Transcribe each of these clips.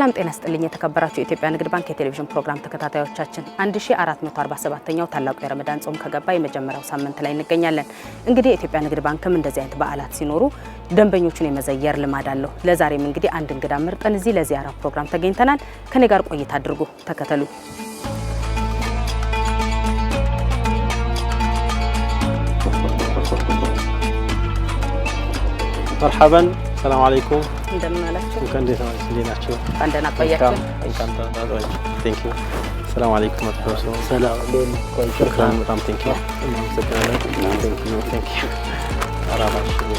ሰላም ጤና ይስጥልኝ የተከበራችሁ የኢትዮጵያ ንግድ ባንክ የቴሌቪዥን ፕሮግራም ተከታታዮቻችን 1447ኛው ታላቁ የረመዳን ጾም ከገባ የመጀመሪያው ሳምንት ላይ እንገኛለን። እንግዲህ የኢትዮጵያ ንግድ ባንክም እንደዚህ አይነት በዓላት ሲኖሩ ደንበኞቹን የመዘየር ልማድ አለው። ለዛሬም እንግዲህ አንድ እንግዳ መርጠን እዚህ ለዚያራ ፕሮግራም ተገኝተናል። ከኔ ጋር ቆይታ አድርጉ፣ ተከተሉ። مرحبا السلام عليكم እንደምን አላችሁ كان ديناችሁ እንደና ቆያችሁ እንኳን ተናገሩ ቴንክ ዩ السلام عليكم ورحمه الله ሰላም شكرا በጣም ቴንክ ዩ ቴንክ ዩ አራባችሁ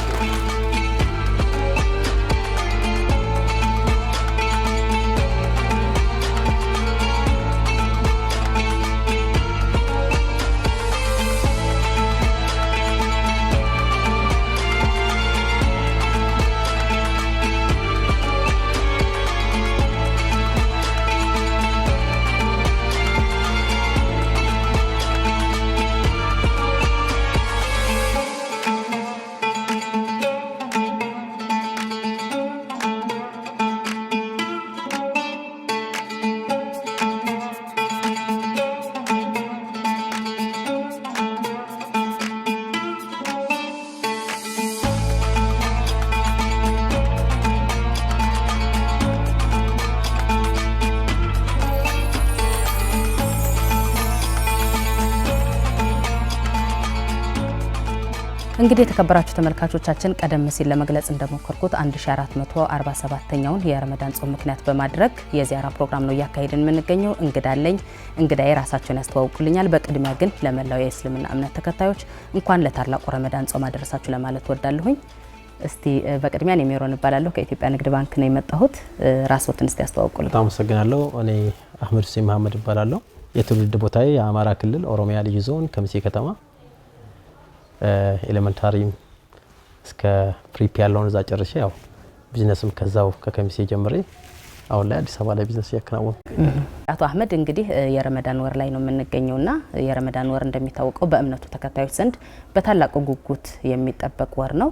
እንግዲህ የተከበራችሁ ተመልካቾቻችን ቀደም ሲል ለመግለጽ እንደሞከርኩት 1447ኛውን የረመዳን ጾም ምክንያት በማድረግ የዚያራ ፕሮግራም ነው ያካሄድን የምንገኘው። እንግዳለኝ እንግዳዬ ራሳቸውን ያስተዋውቁልኛል። በቅድሚያ ግን ለመላው የእስልምና እምነት ተከታዮች እንኳን ለታላቁ ረመዳን ጾም አደረሳችሁ ለማለት ወዳለሁኝ። እስቲ በቅድሚያ እኔ ሜሮን እባላለሁ ከኢትዮጵያ ንግድ ባንክ ነው የመጣሁት። ራስዎትን እስቲ ያስተዋውቁልኝ። በጣም አመሰግናለሁ። እኔ አህመድ ሁሴን መሐመድ እባላለሁ። የትውልድ ቦታዬ የአማራ ክልል ኦሮሚያ ልዩ ዞን ከሚሴ ከተማ ኤሌመንታሪ እስከ ፕሪፕ ያለውን እዛ ጨርሼ ያው ቢዝነስም ከዛው ከከሚሴ ጀምሬ አሁን ላይ አዲስ አበባ ላይ ቢዝነስ ያከናወንኩ። አቶ አህመድ እንግዲህ የረመዳን ወር ላይ ነው የምንገኘውና የረመዳን ወር እንደሚታወቀው በእምነቱ ተከታዮች ዘንድ በታላቁ ጉጉት የሚጠበቅ ወር ነው።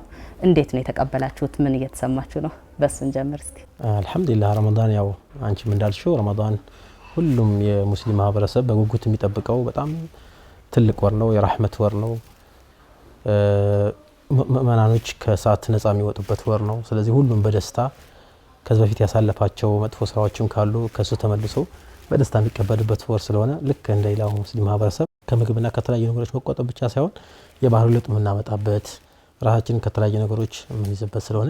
እንዴት ነው የተቀበላችሁት? ምን እየተሰማችሁ ነው? በሱን ጀምር እስቲ። አልহামዱሊላህ ረመዳን ያው አንቺም እንዳልሽው ረመዳን ሁሉም የሙስሊም ማህበረሰብ በጉጉት የሚጠብቀው በጣም ትልቅ ወር ነው። የራህመት ወር ነው። ምእመናኖች ከሳት ነፃ የሚወጡበት ወር ነው። ስለዚህ ሁሉም በደስታ ከዚህ በፊት ያሳለፋቸው መጥፎ ስራዎችም ካሉ ከሱ ተመልሶ በደስታ የሚቀበልበት ወር ስለሆነ ልክ እንደ ሌላው ሙስሊም ማህበረሰብ ከምግብና ከተለያዩ ነገሮች መቆጠብ ብቻ ሳይሆን የባህል ለውጥ የምናመጣበት ራሳችንን ከተለያዩ ነገሮች የምንይዝበት ስለሆነ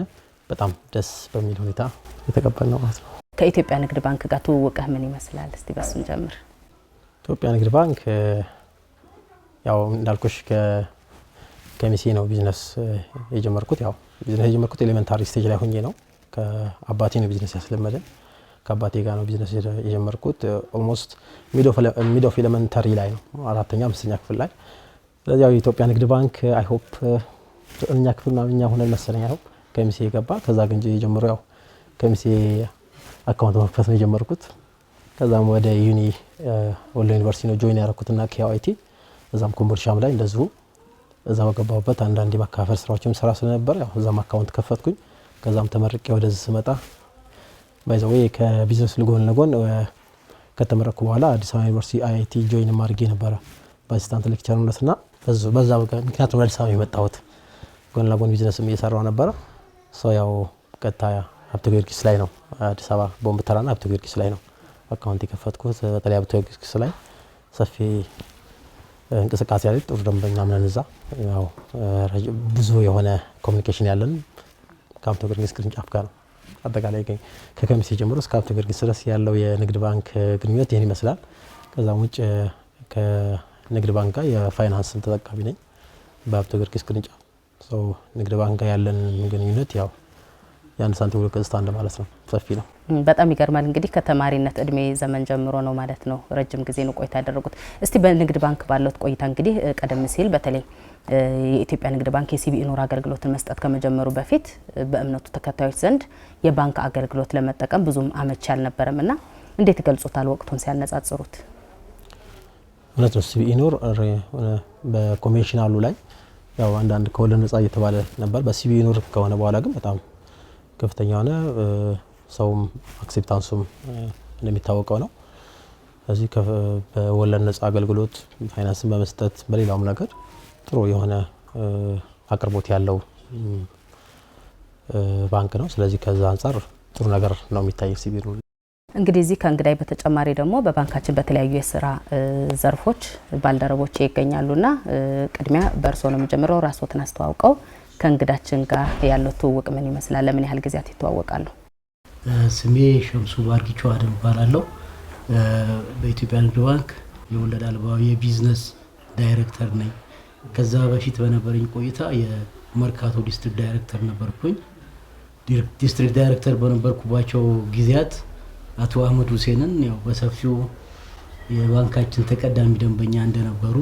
በጣም ደስ በሚል ሁኔታ የተቀበልነው ማለት ነው። ከኢትዮጵያ ንግድ ባንክ ጋር ትውውቅህ ምን ይመስላል? እስቲ በሱን ጀምር። ኢትዮጵያ ንግድ ባንክ ያው እንዳልኩሽ ከሚሴ ነው ቢዝነስ የጀመርኩት። ያው ቢዝነስ የጀመርኩት ኤሌመንታሪ ስቴጅ ላይ ሆኜ ነው። ከአባቴ ነው ቢዝነስ ያስለመደን። ከአባቴ ጋር ነው ቢዝነስ የጀመርኩት ኦልሞስት ሚድ ኦፍ ኤሌመንታሪ ላይ ነው፣ አራተኛ አምስተኛ ክፍል ላይ። ስለዚህ ያው የኢትዮጵያ ንግድ ባንክ አይ ሆፕ ዘጠነኛ ክፍል ምናምን ሆነን መሰለኝ አይ ሆፕ ከሚሴ የገባ። ከዛ ግን ጀምሮ ያው ከሚሴ አካውንት መክፈት ነው የጀመርኩት። ከዛም ወደ ዩኒ ወሎ ዩኒቨርሲቲ ነው ጆይን ያደረኩትና KIT እዛም ኮምቦልቻም ላይ እንደዚሁ እዛ በገባሁበት አንዳንድ የማካፈል ስራዎችም ስራ ስለነበር ያው እዛም አካውንት ከፈትኩኝ። ከዛም ተመርቄ ወደዚህ ስመጣ ባይዘው ከቢዝነስ ለጎን ለጎን ከተመረኩ በኋላ አዲስ አበባ ዩኒቨርሲቲ IIT ጆይን ማድረግ ነበር በአሲስታንት ሌክቸርነትና በዛ ምክንያት ወደ አዲስ አበባ የመጣሁት። ጎን ለጎን ቢዝነስም እየሰራው ነበር። ያው ቀጥታ ሀብተ ጊዮርጊስ ላይ ነው አዲስ አበባ ቦምብ ተራና ሀብተ ጊዮርጊስ ላይ ነው አካውንት የከፈትኩት። በተለይ ሀብተ ጊዮርጊስ ላይ ሰፊ እንቅስቃሴ ያለ ጥሩ ደንበኛ ምን እዛ ያው ብዙ የሆነ ኮሙኒኬሽን ያለን ከሀብተ ጊዮርጊስ ቅርንጫፍ ጋር ነው። አጠቃላይ ከከሚሴ ጀምሮ እስከ ሀብተ ጊዮርጊስ ድረስ ያለው የንግድ ባንክ ግንኙነት ይሄን ይመስላል። ከዛም ውጭ ከንግድ ባንክ ጋር የፋይናንስ ተጠቃሚ ነኝ በሀብተ ጊዮርጊስ ቅርንጫፍ። ንግድ ባንክ ጋር ያለን ግንኙነት ያው ያን ሳንቲም ወልከስታ እንደማለት ነው፣ ሰፊ ነው። በጣም ይገርማል። እንግዲህ ከተማሪነት እድሜ ዘመን ጀምሮ ነው ማለት ነው ረጅም ጊዜ ነው ቆይታ ያደረጉት። እስቲ በንግድ ባንክ ባለው ቆይታ እንግዲህ ቀደም ሲል በተለይ የኢትዮጵያ ንግድ ባንክ የሲቢኢ ኑር አገልግሎትን መስጠት ከመጀመሩ በፊት በእምነቱ ተከታዮች ዘንድ የባንክ አገልግሎት ለመጠቀም ብዙም አመቺ አልነበረምና እንዴት ይገልጹታል ወቅቱን ሲያነጻጽሩት? እውነት ነው። ሲቢኢ ኑር በኮንቬንሽናሉ ላይ ያው አንዳንድ ከወለድ ነፃ እየተባለ ነበር። በሲቢኢ ኑር ከሆነ በኋላ ግን በጣም ከፍተኛ ሆነ ሰውም አክሴፕታንሱም እንደሚታወቀው ነው። ስለዚህ በወለድ ነጻ አገልግሎት ፋይናንስን በመስጠት በሌላውም ነገር ጥሩ የሆነ አቅርቦት ያለው ባንክ ነው። ስለዚህ ከዛ አንፃር ጥሩ ነገር ነው የሚታየው ሲቢኢ ኑር። እንግዲህ እዚህ ከእንግዳይ በተጨማሪ ደግሞ በባንካችን በተለያዩ የስራ ዘርፎች ባልደረቦች ይገኛሉና ቅድሚያ በእርሶ ነው የምጀምረው። ራስዎትን አስተዋውቀው ከእንግዳችን ጋር ያለው ትውውቅ ምን ይመስላል? ለምን ያህል ጊዜያት ይተዋወቃሉ? ስሜ ሸምሱ ባርጊቾ አደም እባላለሁ። በኢትዮጵያ ንግድ ባንክ የወለድ አልባው የቢዝነስ ዳይሬክተር ነኝ። ከዛ በፊት በነበረኝ ቆይታ የመርካቶ ዲስትሪክት ዳይሬክተር ነበርኩኝ። ዲስትሪክት ዳይሬክተር በነበርኩባቸው ጊዜያት አቶ አህመድ ሁሴንን ያው በሰፊው የባንካችን ተቀዳሚ ደንበኛ እንደነበሩ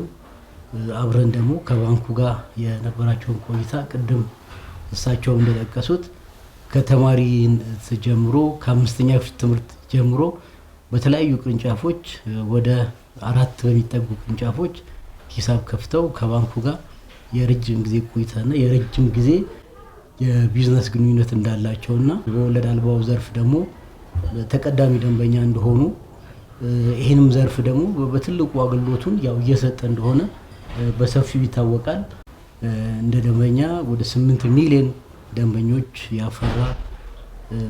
አብረን ደግሞ ከባንኩ ጋር የነበራቸውን ቆይታ ቅድም እሳቸው እንደጠቀሱት ከተማሪ ጀምሮ ከአምስተኛ ክፍል ትምህርት ጀምሮ በተለያዩ ቅርንጫፎች ወደ 4 በሚጠጉ ቅርንጫፎች ሂሳብ ከፍተው ከባንኩ ጋር የረጅም ጊዜ ቆይታና የረጅም ጊዜ የቢዝነስ ግንኙነት እንዳላቸውና በወለድ አልባው ዘርፍ ደግሞ ተቀዳሚ ደንበኛ እንደሆኑ ይሄንም ዘርፍ ደግሞ በትልቁ አገልግሎቱን ያው እየሰጠ እንደሆነ በሰፊው ይታወቃል። እንደ ደንበኛ ወደ 8 ሚሊዮን ደንበኞች ያፈራ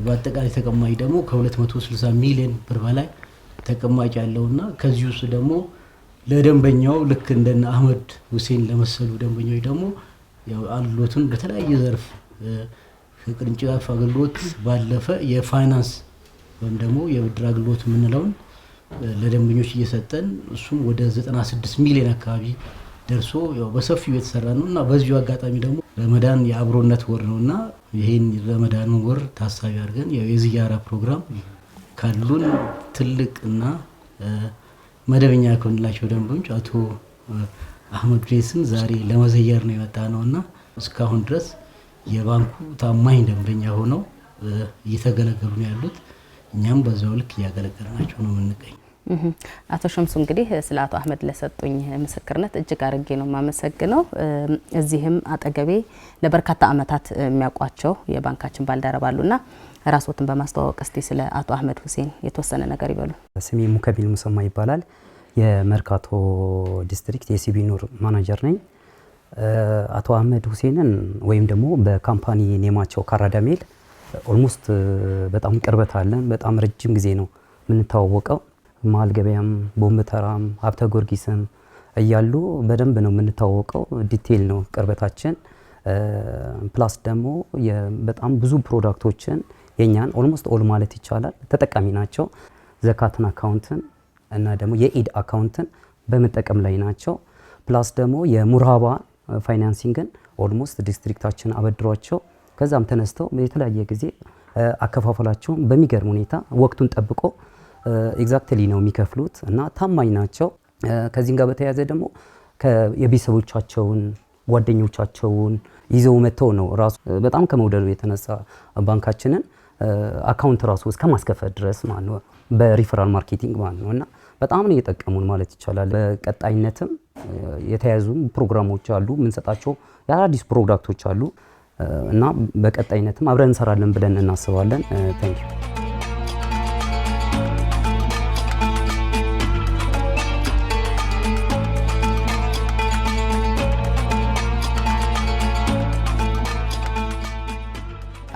በአጠቃላይ ተቀማጭ ደግሞ ከ260 ሚሊዮን ብር በላይ ተቀማጭ ያለውና ከዚህ ውስጥ ደግሞ ለደንበኛው ልክ እንደነ አህመድ ሁሴን ለመሰሉ ደንበኞች ደግሞ ያው አገልግሎቱን በተለያየ ዘርፍ ከቅርንጫፍ አገልግሎት ባለፈ የፋይናንስ ወይም ደግሞ የብድር አገልግሎት የምንለውን ለደንበኞች እየሰጠን እሱም ወደ 96 ሚሊዮን አካባቢ ደርሶ ያው በሰፊው የተሰራ ነውና በዚሁ አጋጣሚ ደግሞ ረመዳን የአብሮነት ወር ነውና ይሄን ረመዳን ወር ታሳቢ አድርገን ያው የዚያራ ፕሮግራም ካሉን ትልቅና መደበኛ ከሆንላቸው ደንበኞች አቶ አህመድ ሁሴን ዛሬ ለመዘየር ነው የመጣ ነውና እስካሁን ድረስ የባንኩ ታማኝ ደንበኛ ሆነው እየተገለገሉ ነው ያሉት። እኛም በዛው ልክ እያገለገልናቸው ነው የምንገኝ። አቶ ሸምሱ እንግዲህ ስለ አቶ አህመድ ለሰጡኝ ምስክርነት እጅግ አድርጌ ነው የማመሰግነው። እዚህም አጠገቤ ለበርካታ አመታት የሚያውቋቸው የባንካችን ባልደረባ አሉና ራስዎትን በማስተዋወቅ እስቲ ስለ አቶ አህመድ ሁሴን የተወሰነ ነገር ይበሉ። ስሜ ሙከቢል ሙሰማ ይባላል። የመርካቶ ዲስትሪክት የሲቢኢ ኑር ማናጀር ነኝ። አቶ አህመድ ሁሴንን ወይም ደግሞ በካምፓኒ ኔማቸው ካራዳሜል ኦልሞስት በጣም ቅርበት አለን። በጣም ረጅም ጊዜ ነው የምንተዋወቀው። መሀል ገበያም ቦምብ ተራም ሀብተ ጊዮርጊስም እያሉ በደንብ ነው የምንተዋወቀው። ዲቴይል ነው ቅርበታችን። ፕላስ ደግሞ በጣም ብዙ ፕሮዳክቶችን የኛን ኦልሞስት ኦል ማለት ይቻላል ተጠቃሚ ናቸው። ዘካትን አካውንትን እና ደግሞ የኢድ አካውንትን በመጠቀም ላይ ናቸው። ፕላስ ደግሞ የሙራባ ፋይናንሲንግን ኦልሞስት ዲስትሪክታችን አበድሯቸው ከዛም ተነስተው የተለያየ ጊዜ አከፋፈላቸውን በሚገርም ሁኔታ ወቅቱን ጠብቆ ኤግዛክትሊ ነው የሚከፍሉት እና ታማኝ ናቸው። ከዚህም ጋር በተያያዘ ደግሞ የቤተሰቦቻቸውን ጓደኞቻቸውን ይዘው መጥተው ነው ራሱ በጣም ከመውደዱ የተነሳ ባንካችንን አካውንት ራሱ እስከ ማስከፈት ድረስ ማለት ነው በሪፈራል ማርኬቲንግ ማለት ነው እና በጣም ነው የጠቀሙን ማለት ይቻላል። በቀጣይነትም የተያዙ ፕሮግራሞች አሉ፣ የምንሰጣቸው የአዳዲስ ፕሮዳክቶች አሉ እና በቀጣይነትም አብረን እንሰራለን ብለን እናስባለን። ታንክ ዩ።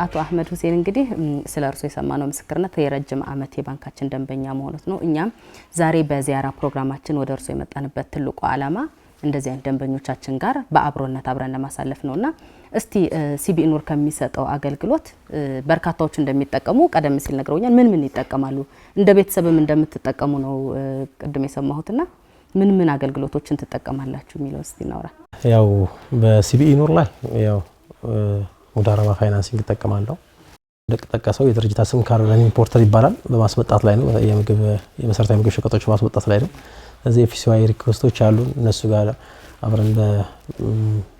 አቶ አህመድ ሁሴን እንግዲህ ስለ እርሶ የሰማነው ምስክርነት የረጅም አመት የባንካችን ደንበኛ መሆኑት ነው። እኛም ዛሬ በዚያራ ፕሮግራማችን ወደ እርሶ የመጣንበት ትልቁ ዓላማ እንደዚህ አይነት ደንበኞቻችን ጋር በአብሮነት አብረን ለማሳለፍ ነውና እስቲ ሲቢኢ ኑር ከሚሰጠው አገልግሎት በርካታዎች እንደሚጠቀሙ ቀደም ሲል ነግረውኛል። ምን ይጠቀማሉ? እንደ ቤተሰብም እንደምትጠቀሙ ነው ቅድም የሰማሁትና ምን አገልግሎቶችን ትጠቀማላችሁ የሚለው እስቲ እናውራ። ያው በሲቢኢ ኑር ላይ ያው ሙዳረባ ፋይናንሲንግ ይጠቀማለሁ። እንደተጠቀሰው የድርጅታ ስም ካርበን ኢምፖርተር ይባላል። በማስመጣት ላይ ነው የመሰረታዊ ምግብ ሸቀጦች በማስመጣት ላይ ነው። እዚህ ኤፍሲዋይ ሪኩዌስቶች አሉ። እነሱ ጋር አብረን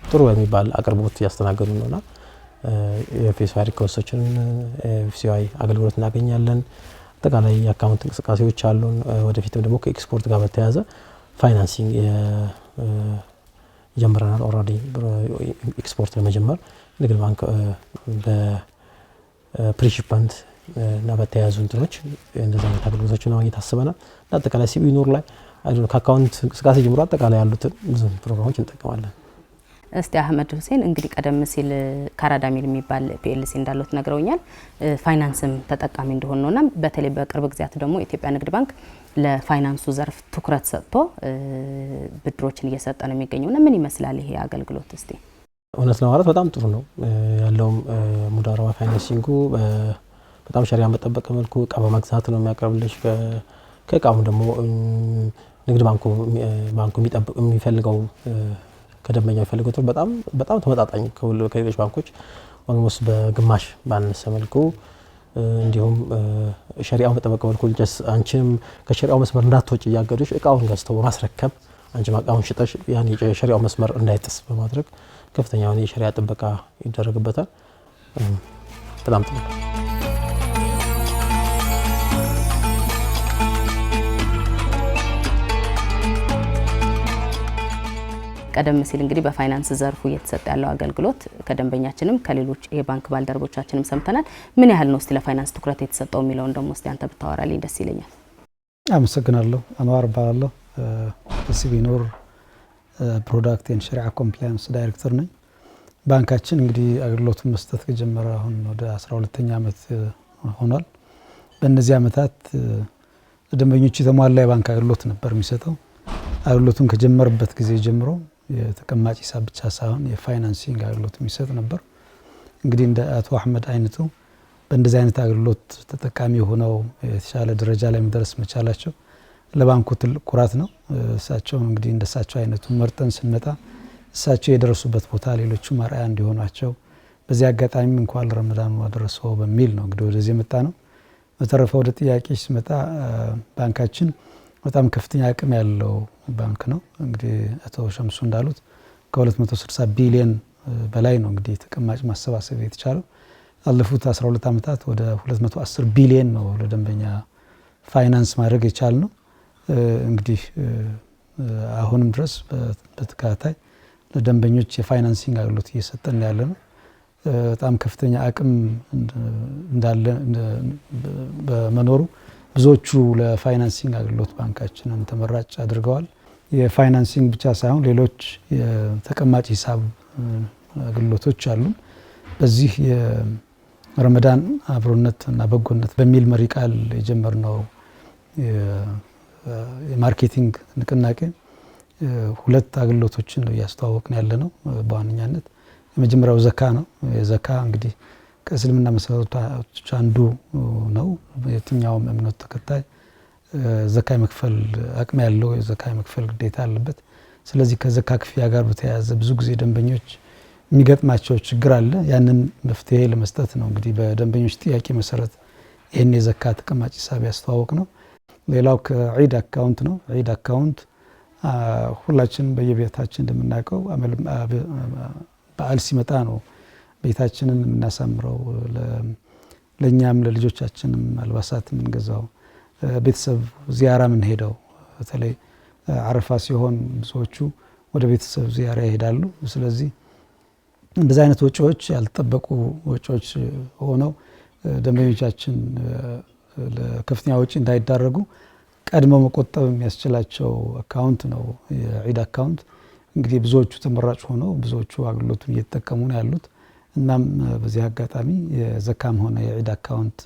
ጥሩ የሚባል አቅርቦት ያስተናገዱ ነውና የኤፍሲዋይ ሪኩዌስቶችን ኤፍሲዋይ አገልግሎት እናገኛለን። አጠቃላይ የአካውንት እንቅስቃሴዎች አሉን። ወደፊትም ደግሞ ከኤክስፖርት ጋር በተያያዘ ፋይናንሲንግ ጀምረናል። ኦልሬዲ ኤክስፖርት ለመጀመር ንግድ ባንክ በፕሪሺፕመንት እና በተያያዙ እንትኖች እንደዛ አይነት አገልግሎቶችን ማግኘት አስበናል። አጠቃላይ ሲቢኢ ኑር ላይ አይደል ከአካውንት እንቅስቃሴ ጀምሮ አጠቃላይ ያሉትን ብዙ ፕሮግራሞች እንጠቀማለን። እስቲ አህመድ ሁሴን እንግዲህ ቀደም ሲል ካራዳ ሚል የሚባል ፒኤልሲ እንዳለው ነግረውኛል። ፋይናንስም ተጠቃሚ እንደሆነ ነውና በተለይ በቅርብ ጊዜያት ደግሞ ኢትዮጵያ ንግድ ባንክ ለፋይናንሱ ዘርፍ ትኩረት ሰጥቶ ብድሮችን እየሰጠ ነው የሚገኘውና ምን ይመስላል ይሄ አገልግሎት? እስቲ እውነት ለማለት በጣም ጥሩ ነው ያለውም ሙዳረባ ፋይናንሲንጉ በጣም ሸሪያ በጠበቀ መልኩ እቃ በመግዛት ነው የሚያቀርብልሽ። ከእቃሙ ደግሞ ንግድ ባንኩ የሚፈልገው ከደንበኛ የሚፈልገው በጣም ተመጣጣኝ ከሌሎች ባንኮች ኦልሞስት በግማሽ ባነሰ መልኩ እንዲሁም ሸሪዓውን በጠበቀ መልኩ አንቺም ከሸሪዓው መስመር እንዳትወጪ እያገዱሽ እቃውን ገዝተው በማስረከብ አንቺም እቃውን ሽጠሽ ያን የሸሪዓው መስመር እንዳይጥስ በማድረግ ከፍተኛ የሆነ የሸሪዓ ጥበቃ ይደረግበታል። በጣም ጥሩ። ቀደም ሲል እንግዲህ በፋይናንስ ዘርፉ እየተሰጠ ያለው አገልግሎት ከደንበኛችንም ከሌሎች የባንክ ባልደረቦቻችንም ሰምተናል። ምን ያህል ነው እስቲ ለፋይናንስ ትኩረት የተሰጠው የሚለውን ደግሞ እስቲ አንተ ብታወራልኝ ደስ ይለኛል። አመሰግናለሁ። አንዋር እባላለሁ። ሲቢኢ ኑር ፕሮዳክት ኤንድ ሸሪዓ ኮምፕላያንስ ዳይሬክተር ነኝ። ባንካችን እንግዲህ አገልግሎቱን መስጠት ከጀመረ አሁን ወደ 12ኛ ዓመት ሆኗል። በእነዚህ ዓመታት ደንበኞች የተሟላ የባንክ አገልግሎት ነበር የሚሰጠው። አገልግሎቱን ከጀመረበት ጊዜ ጀምሮ የተቀማጭ ሂሳብ ብቻ ሳይሆን የፋይናንሲንግ አገልግሎት የሚሰጥ ነበር። እንግዲህ እንደ አቶ አህመድ አይነቱ በእንደዚህ አይነት አገልግሎት ተጠቃሚ ሆነው የተሻለ ደረጃ ላይ መድረስ መቻላቸው ለባንኩ ትልቅ ኩራት ነው። እሳቸው እንግዲህ እንደሳቸው አይነቱ መርጠን ስንመጣ እሳቸው የደረሱበት ቦታ ሌሎቹም አርአያ እንዲሆናቸው በዚህ አጋጣሚ እንኳን ረመዳን አደረሰው በሚል ነው እንግዲህ ወደዚህ የመጣ ነው። በተረፈ ወደ ጥያቄ ሲመጣ ባንካችን በጣም ከፍተኛ አቅም ያለው ባንክ ነው። እንግዲህ አቶ ሸምሱ እንዳሉት ከ260 ቢሊዮን በላይ ነው እንግዲህ ተቀማጭ ማሰባሰብ የተቻለው። አለፉት 12 ዓመታት ወደ 210 ቢሊዮን ነው ለደንበኛ ፋይናንስ ማድረግ የቻልነው። እንግዲህ አሁንም ድረስ በተከታታይ ለደንበኞች የፋይናንሲንግ አገልግሎት እየሰጠን ያለ ነው። በጣም ከፍተኛ አቅም እንዳለ በመኖሩ ብዙዎቹ ለፋይናንሲንግ አገልግሎት ባንካችንን ተመራጭ አድርገዋል። የፋይናንሲንግ ብቻ ሳይሆን ሌሎች የተቀማጭ ሂሳብ አገልግሎቶች አሉ። በዚህ የረመዳን አብሮነት እና በጎነት በሚል መሪ ቃል የጀመርነው የማርኬቲንግ ንቅናቄ ሁለት አገልግሎቶችን ነው እያስተዋወቅን ያለ ነው። በዋነኛነት የመጀመሪያው ዘካ ነው። የዘካ እንግዲህ ከእስልምና መሰረቶች አንዱ ነው። የትኛውም እምነት ተከታይ ዘካ መክፈል አቅም ያለው ዘካ መክፈል ግዴታ አለበት። ስለዚህ ከዘካ ክፍያ ጋር በተያያዘ ብዙ ጊዜ ደንበኞች የሚገጥማቸው ችግር አለ። ያንን መፍትሄ ለመስጠት ነው እንግዲህ በደንበኞች ጥያቄ መሰረት ይህን የዘካ ተቀማጭ ሂሳብ ያስተዋወቅ ነው። ሌላው ከዒድ አካውንት ነው። ዒድ አካውንት ሁላችን በየቤታችን እንደምናውቀው በዓል ሲመጣ ነው ቤታችንን የምናሳምረው፣ ለእኛም ለልጆቻችንም አልባሳት የምንገዛው፣ ቤተሰብ ዚያራ የምንሄደው። በተለይ አረፋ ሲሆን ብዙዎቹ ወደ ቤተሰብ ዚያራ ይሄዳሉ። ስለዚህ እንደዚህ አይነት ወጪዎች ያልተጠበቁ ወጪዎች ሆነው ደንበኞቻችን ለከፍተኛ ወጪ እንዳይዳረጉ ቀድሞ መቆጠብ የሚያስችላቸው አካውንት ነው የዒድ አካውንት። እንግዲህ ብዙዎቹ ተመራጭ ሆነው ብዙዎቹ አገልግሎቱን እየተጠቀሙ ነው ያሉት። እናም በዚህ አጋጣሚ የዘካም ሆነ የዒድ አካውንት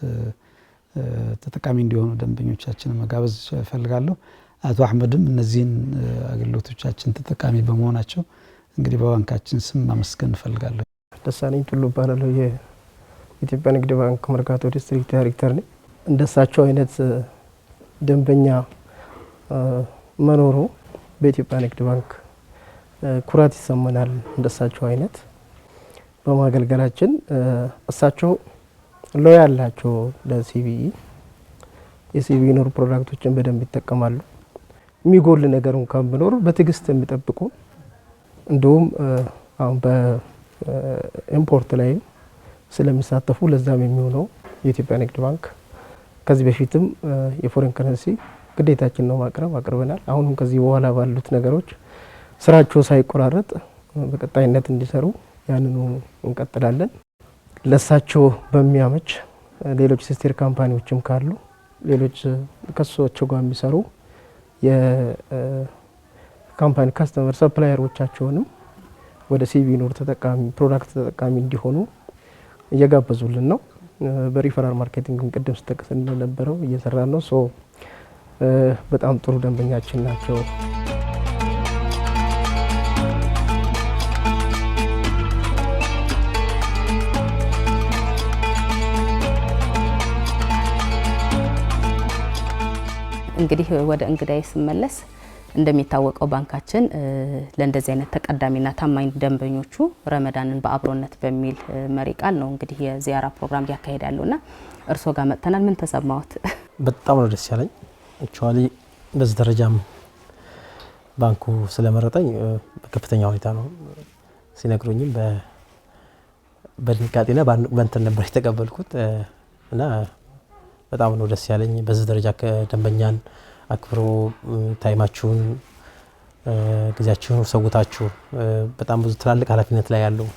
ተጠቃሚ እንዲሆኑ ደንበኞቻችንን መጋበዝ እፈልጋለሁ። አቶ አህመድም እነዚህን አገልግሎቶቻችን ተጠቃሚ በመሆናቸው እንግዲህ በባንካችን ስም ማመስገን እፈልጋለሁ። ደሳለኝ ቱሉ እባላለሁ። የኢትዮጵያ ንግድ ባንክ መርካቶ ዲስትሪክት ዳይሬክተር ነኝ። እንደሳቸው አይነት ደንበኛ መኖሩ በኢትዮጵያ ንግድ ባንክ ኩራት ይሰማናል። እንደሳቸው አይነት በማገልገላችን እሳቸው ሎያል ናቸው ለሲቢኢ። የሲቢኢ ኑር ፕሮዳክቶችን በደንብ ይጠቀማሉ። የሚጎል ነገር እንኳን ቢኖር በትዕግስት የሚጠብቁ እንዲሁም አሁን በኢምፖርት ላይ ስለሚሳተፉ ለዛም የሚሆነው የኢትዮጵያ ንግድ ባንክ ከዚህ በፊትም የፎሬን ከረንሲ ግዴታችን ነው አቅርበናል። አሁንም ከዚህ በኋላ ባሉት ነገሮች ስራቸው ሳይቆራረጥ በቀጣይነት እንዲሰሩ ያንኑ እንቀጥላለን። ለሳቸው በሚያመች ሌሎች ሲስተር ካምፓኒዎችም ካሉ ሌሎች ከሷቸው ጋር የሚሰሩ የካምፓኒ ካስተመር ሰፕላየሮቻቸውንም ወደ ሲቢ ኑር ተጠቃሚ ፕሮዳክት ተጠቃሚ እንዲሆኑ እየጋበዙልን ነው። በሪፈራል ማርኬቲንግ ቅድም ስተከሰ እንደነበረው እየሰራን ነው። ሶ በጣም ጥሩ ደንበኛችን ናቸው። እንግዲህ ወደ እንግዳይ ስመለስ እንደሚታወቀው ባንካችን ለእንደዚህ አይነት ተቀዳሚና ታማኝ ደንበኞቹ ረመዳንን በአብሮነት በሚል መሪ ቃል ነው እንግዲህ የዚያራ ፕሮግራም ያካሂዳሉና እርሶ ጋር መጥተናል። ምን ተሰማዎት? በጣም ነው ደስ ያለኝ። አክቹአሊ በዚህ ደረጃም ባንኩ ስለመረጠኝ በከፍተኛ ሁኔታ ነው ሲነግሩኝም በድንጋጤና በእንትን ነበር የተቀበልኩት እና በጣም ነው ደስ ያለኝ። በዚህ ደረጃ ከደንበኛን አክብሮ ታይማችሁን ጊዜያችሁን ሰውታችሁ በጣም ብዙ ትላልቅ ኃላፊነት ላይ ያለው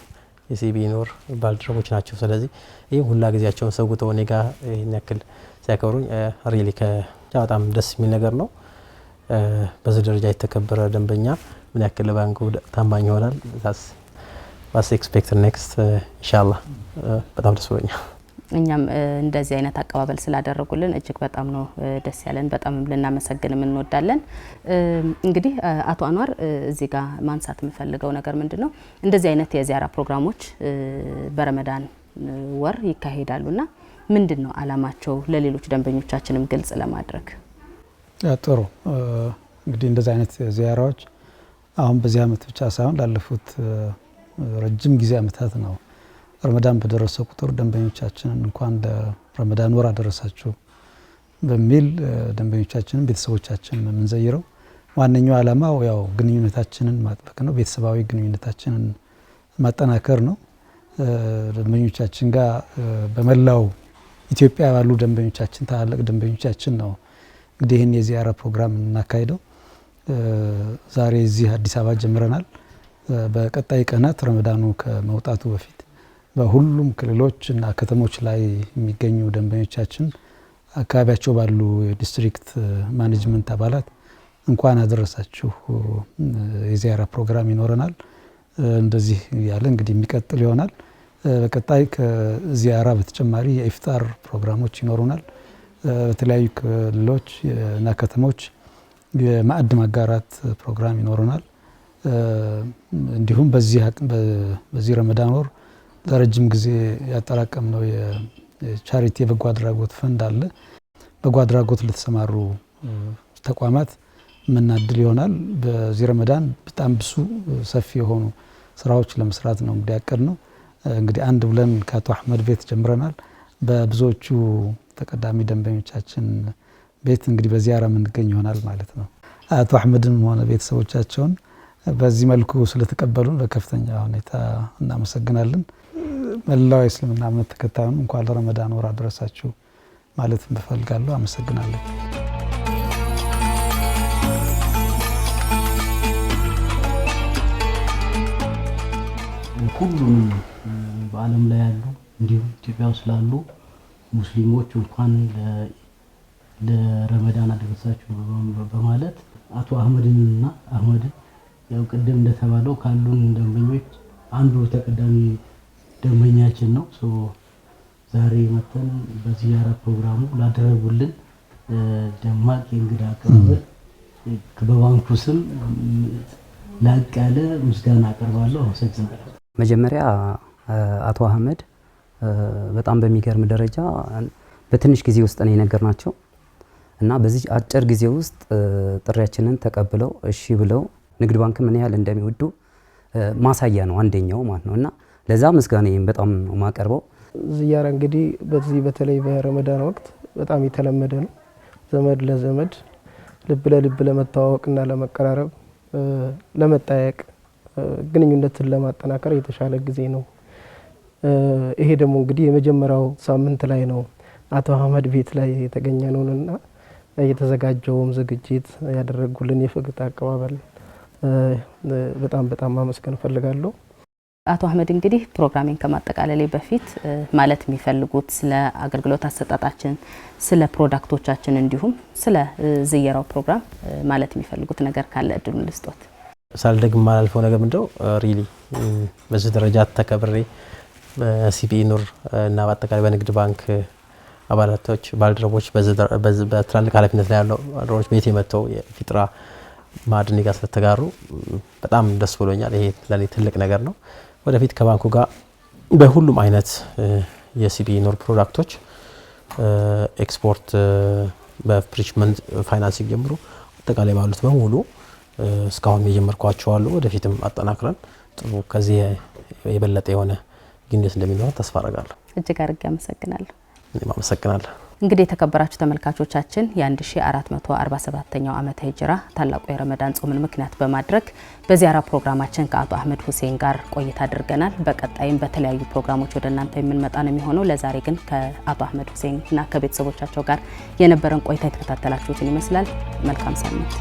የሲቢ ኑር ባልደረቦች ናቸው። ስለዚህ ይሄ ሁላ ጊዜያቸውን ሰውተው እኔ ጋር ይሄን ያክል ሲያከብሩኝ ሪሊ በጣም ደስ የሚል ነገር ነው። በዚህ ደረጃ የተከበረ ደንበኛ ምን ያክል ባንኩ ታማኝ ይሆናል? ዋስ ኤክስፔክት ኔክስት ኢንሻአላህ በጣም ደስ ብሎኛል። እኛም እንደዚህ አይነት አቀባበል ስላደረጉልን እጅግ በጣም ነው ደስ ያለን። በጣም ልናመሰግን እንወዳለን። እንግዲህ አቶ አንዋር እዚህ ጋር ማንሳት የምፈልገው ነገር ምንድነው እንደዚህ አይነት የዚያራ ፕሮግራሞች በረመዳን ወር ይካሄዳሉና ምንድነው አላማቸው ለሌሎች ደንበኞቻችንም ግልጽ ለማድረግ? ጥሩ እንግዲህ እንደዚህ አይነት ዚያራዎች አሁን በዚህ አመት ብቻ ሳይሆን ላለፉት ረጅም ጊዜ አመታት ነው ረመዳን በደረሰ ቁጥር ደንበኞቻችንን እንኳን ለረመዳን ወር አደረሳችሁ በሚል ደንበኞቻችንን ቤተሰቦቻችንን የምንዘይረው ዋነኛው ዓላማው ያው ግንኙነታችንን ማጥበቅ ነው። ቤተሰባዊ ግንኙነታችንን ማጠናከር ነው። ደንበኞቻችን ጋር በመላው ኢትዮጵያ ባሉ ደንበኞቻችን ታላላቅ ደንበኞቻችን ነው እንግዲህ ይህን የዚያራ ፕሮግራም እናካሂደው። ዛሬ እዚህ አዲስ አበባ ጀምረናል። በቀጣይ ቀናት ረመዳኑ ከመውጣቱ በፊት በሁሉም ክልሎች እና ከተሞች ላይ የሚገኙ ደንበኞቻችን አካባቢያቸው ባሉ የዲስትሪክት ማኔጅመንት አባላት እንኳን አደረሳችሁ የዚያራ ፕሮግራም ይኖረናል። እንደዚህ ያለ እንግዲህ የሚቀጥል ይሆናል። በቀጣይ ከዚያራ በተጨማሪ የኢፍጣር ፕሮግራሞች ይኖሩናል። በተለያዩ ክልሎች እና ከተሞች የማዕድ ማጋራት ፕሮግራም ይኖሩናል። እንዲሁም በዚህ ረመዳን ወር ለረጅም ጊዜ ያጠራቀምነው የቻሪቲ የበጎ አድራጎት ፈንድ አለ። በጎ አድራጎት ለተሰማሩ ተቋማት መናድል ይሆናል። በዚህ ረመዳን በጣም ብዙ ሰፊ የሆኑ ስራዎች ለመስራት ነው እንግዲህ ያቀድነው። እንግዲህ አንድ ብለን ከአቶ አህመድ ቤት ጀምረናል። በብዙዎቹ ተቀዳሚ ደንበኞቻችን ቤት እንግዲህ በዚያራ የምንገኝ ይሆናል ማለት ነው። አቶ አህመድም ሆነ ቤተሰቦቻቸውን በዚህ መልኩ ስለተቀበሉን በከፍተኛ ሁኔታ እናመሰግናለን። መላው የእስልምና እምነት ተከታዩን እንኳን ለረመዳን ወር አደረሳችሁ ማለት እንፈልጋለሁ። አመሰግናለሁ። ሁሉም በዓለም ላይ ያሉ እንዲሁም ኢትዮጵያ ውስጥ ላሉ ሙስሊሞች እንኳን ለረመዳን አደረሳችሁ በማለት አቶ አህመድንና አህመድን ያው ቅድም እንደተባለው ካሉን ደንበኞች አንዱ ተቀዳሚ ደንበኛችን ነው። ዛሬ መተን በዚያራ ፕሮግራሙ ላደረጉልን ደማቅ የእንግዳ አቀባበል በባንኩ ስም ላቅ ያለ ምስጋና አቀርባለሁ። አመሰግናለሁ። መጀመሪያ አቶ አህመድ በጣም በሚገርም ደረጃ በትንሽ ጊዜ ውስጥ ነው የነገርናቸው እና በዚህ አጭር ጊዜ ውስጥ ጥሪያችንን ተቀብለው እሺ ብለው ንግድ ባንክ ምን ያህል እንደሚወዱ ማሳያ ነው አንደኛው ማለት ነውና ለዛ ምስጋናዬን በጣም ነው ማቀርበው። ዚያራ እንግዲህ በዚህ በተለይ በረመዳን ወቅት በጣም የተለመደ ነው። ዘመድ ለዘመድ ልብ ለልብ ለመተዋወቅና ለመቀራረብ ለመጠያየቅ ግንኙነትን ለማጠናከር የተሻለ ጊዜ ነው። ይሄ ደግሞ እንግዲህ የመጀመሪያው ሳምንት ላይ ነው አቶ አህመድ ቤት ላይ የተገኘ ነውና የተዘጋጀውም ዝግጅት ያደረጉልን የፈገግታ አቀባበል በጣም ማመስገን ፈልጋለሁ። አቶ አህመድ እንግዲህ ፕሮግራሚንግ ከማጠቃለሌ በፊት ማለት የሚፈልጉት ስለ አገልግሎት አሰጣጣችን ስለ ፕሮዳክቶቻችን እንዲሁም ስለ ዝየራው ፕሮግራም ማለት የሚፈልጉት ነገር ካለ እድሉን ልስጦት። ሳልደግም ማላልፈው ነገር ምንድነው ሪሊ በዚህ ደረጃ ተከብሬ በሲቢኢ ኑር እና በአጠቃላይ በንግድ ባንክ አባላቶች ባልደረቦች በትላልቅ ኃላፊነት ላይ ያለው ባልደረቦች ቤት የመተው የፊጥራ ማዕድን ጋር ስለተጋሩ በጣም ደስ ብሎኛል። ይሄ ለኔ ትልቅ ነገር ነው። ወደፊት ከባንኩ ጋር በሁሉም አይነት የሲቢኢ ኑር ፕሮዳክቶች ኤክስፖርት በፕሪችመንት ፋይናንሲንግ ጀምሮ አጠቃላይ ባሉት በሙሉ እስካሁን የጀመርኳቸው አሉ። ወደፊትም አጠናክረን ጥሩ ከዚህ የበለጠ የሆነ ግንኙነት እንደሚኖር ተስፋ አደርጋለሁ። እጅግ አድርጌ አመሰግናለሁ። እኔም አመሰግናለሁ። እንግዲህ የተከበራችሁ ተመልካቾቻችን የ1447ኛው ዓመተ ሂጅራ ታላቁ የረመዳን ጾምን ምክንያት በማድረግ በዚያራ ፕሮግራማችን ከአቶ አህመድ ሁሴን ጋር ቆይታ አድርገናል። በቀጣይም በተለያዩ ፕሮግራሞች ወደ እናንተ የምንመጣ ነው የሚሆነው። ለዛሬ ግን ከአቶ አህመድ ሁሴን እና ከቤተሰቦቻቸው ጋር የነበረን ቆይታ የተከታተላችሁትን ይመስላል። መልካም ሳምንት።